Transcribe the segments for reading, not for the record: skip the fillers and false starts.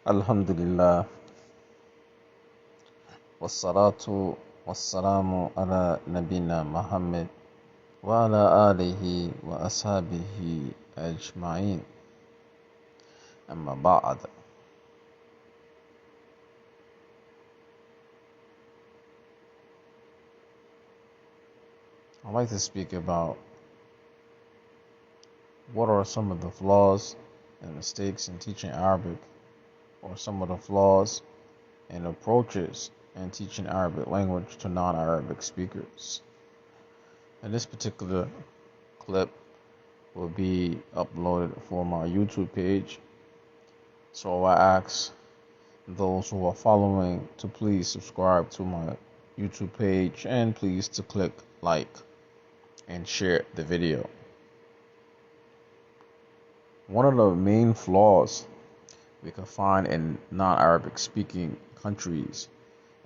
Alhamdulillah, wassalatu wassalamu ala nabina Muhammad wa ala alihi wa ashabihi ajma'in. Amma ba'd. I'd like to speak about what are some of the flaws and mistakes in teaching Arabic, or some of the flaws and approaches in teaching Arabic language to non-Arabic speakers. And this particular clip will be uploaded for my YouTube page. So I ask those who are following to please subscribe to my YouTube page and please to click like and share the video. One of the main flaws we can find in non-Arabic speaking countries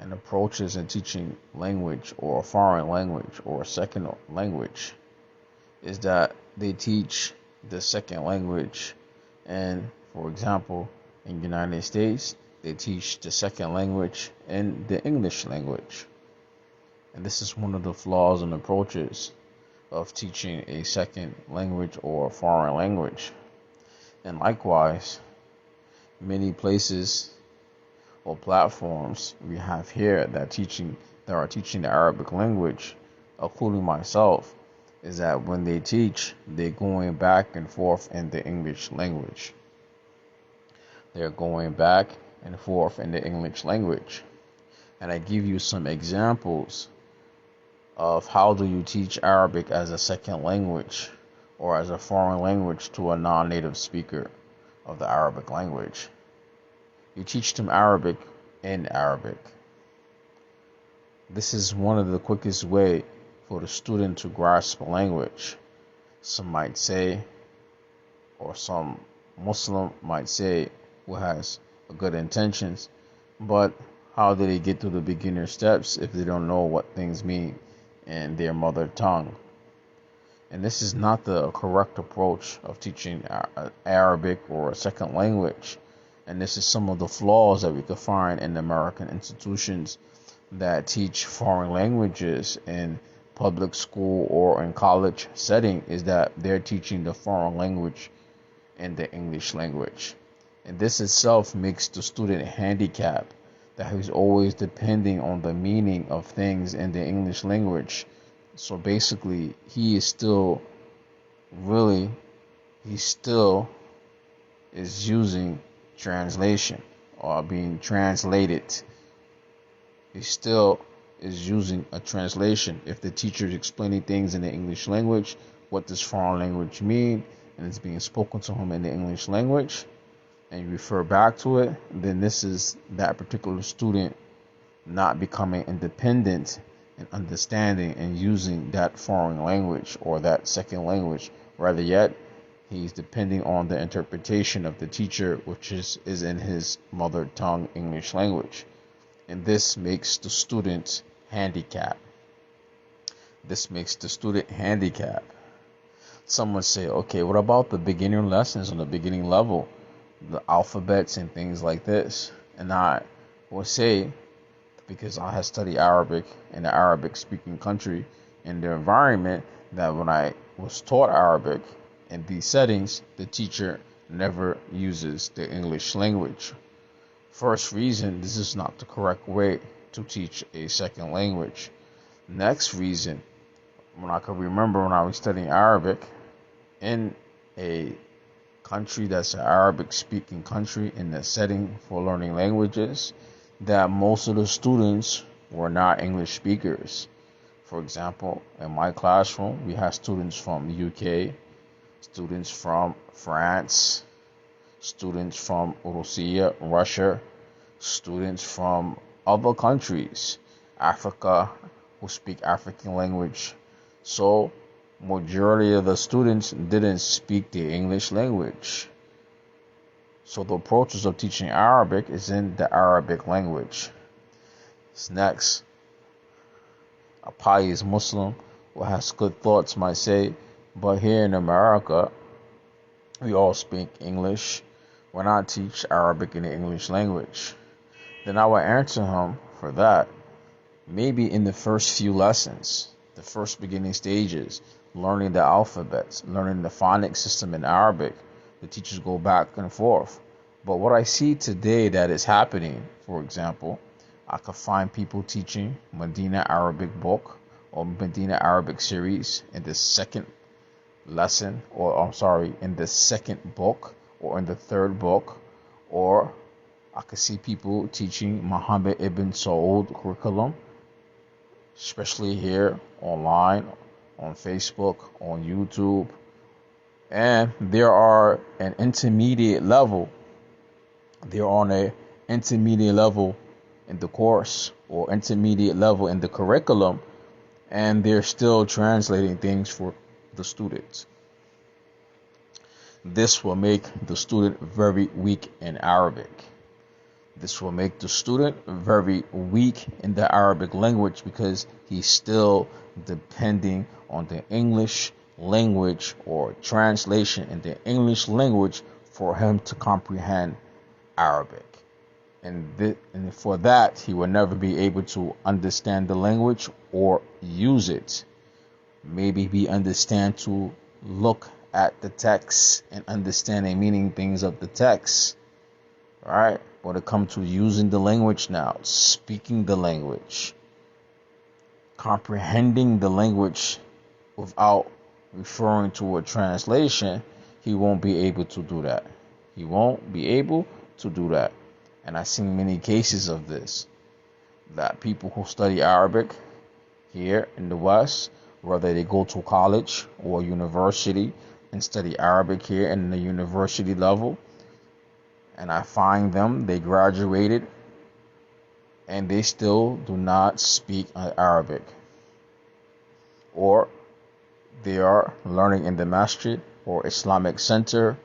and approaches in teaching language or a foreign language or a second language is that they teach the second language, and for example in the United States they teach the second language in the English language. And this is one of the flaws and approaches of teaching a second language or a foreign language. And likewise, many places or platforms we have here that are teaching the Arabic language, including myself, is that when they teach, they're going back and forth in the English language. They're going back and forth in the English language. And I give you some examples of how do you teach Arabic as a second language or as a foreign language to a non-native speaker of the Arabic language. You teach them Arabic in Arabic. This is one of the quickest way for the student to grasp a language. Some might say, or some Muslim might say, who has good intentions, but how do they get through the beginner steps if they don't know what things mean in their mother tongue? And this is not the correct approach of teaching Arabic or a second language. And this is some of the flaws that we could find in American institutions that teach foreign languages in public school or in college setting, is that they're teaching the foreign language in the English language. And this itself makes the student handicapped, that he's always depending on the meaning of things in the English language. So basically, he still is using translation or being translated. He still is using a translation. If the teacher is explaining things in the English language, what does foreign language mean, and it's being spoken to him in the English language, and you refer back to it, then this is that particular student not becoming independent and understanding and using that foreign language or that second language. Rather yet, he's depending on the interpretation of the teacher, which is in his mother tongue English language. And this makes the student handicapped. Someone say, okay, what about the beginner lessons on the beginning level, the alphabets and things like this? And I will say, because I have studied Arabic in an Arabic speaking country, in the environment, that when I was taught Arabic in these settings, the teacher never uses the English language. First reason, this is not the correct way to teach a second language. Next reason, when I can remember when I was studying Arabic in a country that's an Arabic speaking country, in the setting for learning languages, that most of the students were not English speakers. For example, in my classroom, we had students from the UK, students from France, students from Russia, students from other countries, Africa, who speak African language. So, majority of the students didn't speak the English language. So the approaches of teaching Arabic is in the Arabic language. Next, a pious Muslim who has good thoughts might say, but here in America, we all speak English. when I teach Arabic in the English language? Then I will answer him for that. Maybe in the first few lessons, the first beginning stages, learning the alphabets, learning the phonics system in Arabic, the teachers go back and forth. But what I see today that is happening, for example, I could find people teaching Medina Arabic book or Medina Arabic series in the second lesson, or I'm sorry, in the second book or in the third book, or I could see people teaching Muhammad ibn Saud curriculum, especially here online, on Facebook, on YouTube. And there are an intermediate level. They're on a intermediate level in the course or intermediate level in the curriculum, and they're still translating things for the students. This will make the student very weak in Arabic. This will make the student very weak in the Arabic language because he's still depending on the English language or translation in the English language for him to comprehend Arabic. And for that, he will never be able to understand the language or use it. Maybe he understand to look at the text and understand and meaning things of the text. Right? When it comes to using the language now, speaking the language, comprehending the language without referring to a translation, he won't be able to do that. He won't be able to do that. And I've seen many cases of this, that people who study Arabic here in the West, whether they go to college or university and study Arabic here in the university level, and I find them, they graduated and they still do not speak Arabic. Or they are learning in the masjid or Islamic center,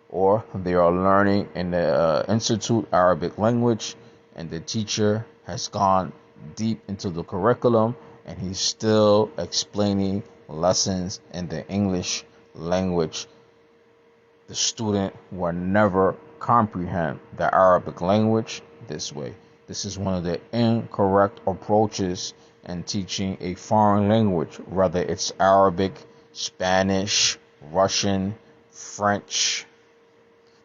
or they are learning in the Institute Arabic language, and the teacher has gone deep into the curriculum and he's still explaining lessons in the English language. The student will never comprehend the Arabic language this way. This is one of the incorrect approaches in teaching a foreign language, whether it's Arabic, Spanish, Russian, French.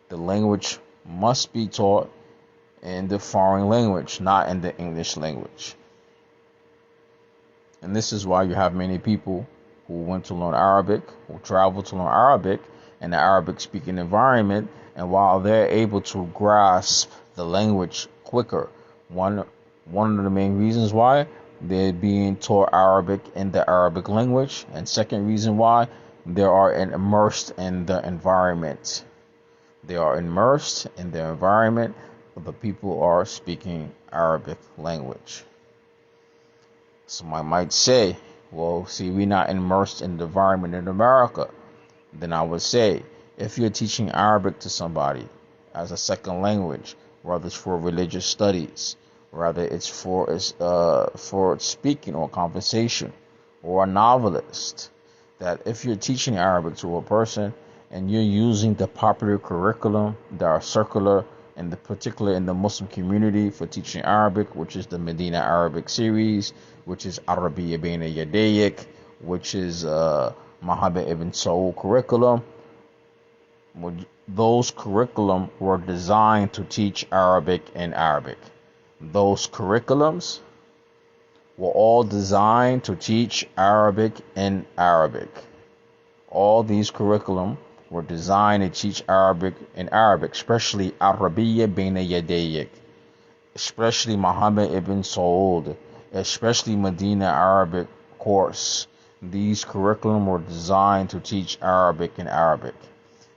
The language must be taught in the foreign language, not in the English language. And this is why you have many people who went to learn Arabic, who travel to learn Arabic in the Arabic speaking environment, and while they're able to grasp the language quicker, one of the main reasons why they're being taught Arabic in the Arabic language, and second reason why they are immersed in the environment. They are immersed in the environment where the people are speaking Arabic language. Somebody might say, well, see, we're not immersed in the environment in America. Then I would say, if you're teaching Arabic to somebody as a second language, whether it's for religious studies, whether it's for speaking or conversation, or a novelist, that if you're teaching Arabic to a person and you're using the popular curriculum that are circular, in the particular in the Muslim community for teaching Arabic, which is the Medina Arabic series, which is Arabiya Baina Yadayik, which is Muhammad ibn Saud curriculum. Those curriculum were designed to teach Arabic in Arabic. Those curriculums were all designed to teach Arabic in Arabic. All these curriculum were designed to teach Arabic in Arabic, especially Arabiya Baina Yadayik, especially Muhammad ibn Saud, especially Medina Arabic course. These curriculum were designed to teach Arabic in Arabic.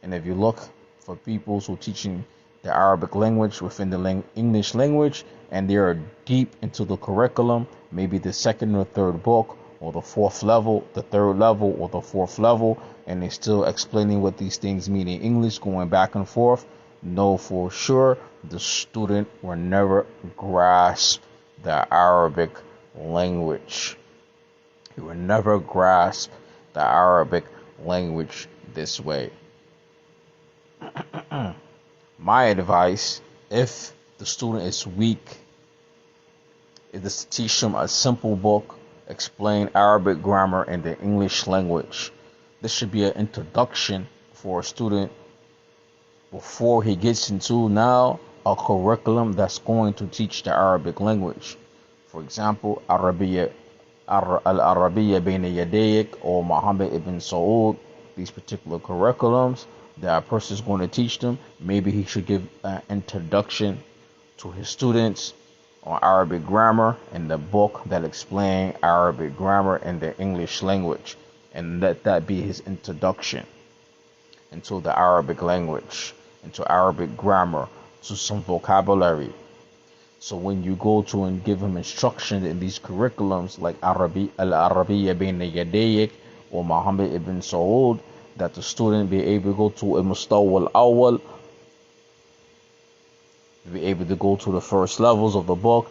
And if you look for people who are teaching the Arabic language within the English language, and they are deep into the curriculum, maybe the second or third book, or the fourth level, the third level, or the fourth level, and they're still explaining what these things mean in English, going back and forth, know for sure the student will never grasp the Arabic language. He will never grasp the Arabic language this way. My advice, if the student is weak, is to teach them a simple book, explain Arabic grammar and the English language. This should be an introduction for a student before he gets into now a curriculum that's going to teach the Arabic language. For example, Al-Arabiya Bayna Yadayk or Muhammad ibn Saud, these particular curriculums that a person is going to teach them. Maybe he should give an introduction to his students on Arabic grammar and the book that explains Arabic grammar and the English language, and let that be his introduction into the Arabic language, into Arabic grammar, to some vocabulary. So when you go to and give him instruction in these curriculums like Al-Arabiya Bayna Yadayk or Muhammad ibn Saud, that the student be able to go to Al-Mustawa Al-Awwal, be able to go to the first levels of the book,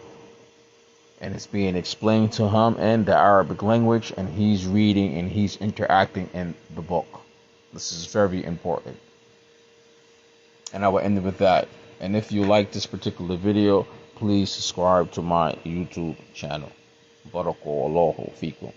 and it's being explained to him in the Arabic language, and he's reading and he's interacting in the book. This is very important. And I will end it with that. And if you like this particular video, please subscribe to my YouTube channel. Barakallahu fikum.